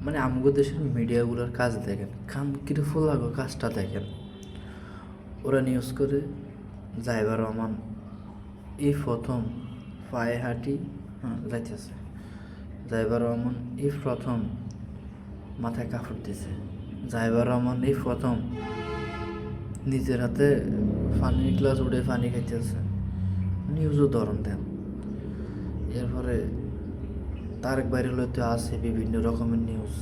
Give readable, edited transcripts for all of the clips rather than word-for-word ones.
মানে আমগো দেশের মিডিয়াগুলোর কাজ দেখেন, কাম কিরে ফোলাগো কাজটা দেখেন। ওরা নিউজ করে জাইবার রহমান এই প্রথম পায়ে হাঁটি যাইতেছে, জাইবার রহমান এই প্রথম মাথায় কাপড় দিছে, জাইবার রহমান এই প্রথম নিজের হাতে পানির গ্লাস উঠে পানি খাইতেছে। নিউজও ধরন দেন। এরপরে তারেক বাইরে হইতে আছে বিভিন্ন রকমের নিউজ,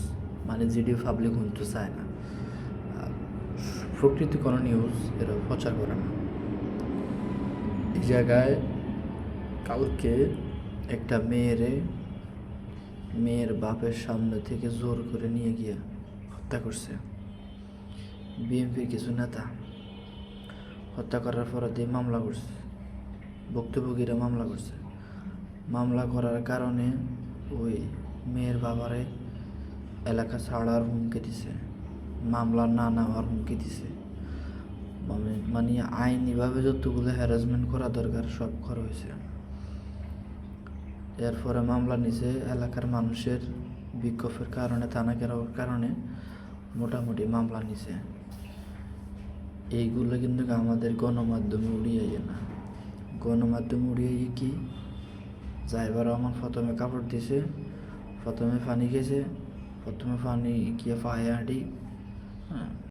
মানে যেটি পাবলিক শুনতে চায় না। আর প্রকৃতি কোনো নিউজ এরা প্রচার করে না। এই জায়গায় কালকে একটা মেয়ের বাপের সামনে থেকে জোর করে নিয়ে গিয়ে হত্যা করছে বিএনপির কিছু নেতা। হত্যা করার পর দিয়ে মামলা করছে, ভুক্তভোগীরা মামলা করছে। মামলা করার কারণে ওই মেয়ের বাবারে এলাকা ছাড়ার হুমকি দিছে, মামলা না নেওয়ার হুমকি দিছে। মানে আইনিভাবে যতগুলো হ্যারাসমেন্ট করা দরকার সব করা হয়েছে। এরপরে মামলা নিছে এলাকার মানুষের বিক্ষোভের কারণে, থানা ঘেরাওয়ার কারণে মোটামুটি মামলা নিছে। এইগুলো কিন্তু আমাদের গণমাধ্যমে উড়িয়ে না। গণমাধ্যমে উড়িয়ে কি জাইবার রহমান প্রথমে কাপড় দিছে, প্রথমে পানি খেয়েছে, প্রথমে পানি গিয়ে পায়ে হাঁটি। হ্যাঁ,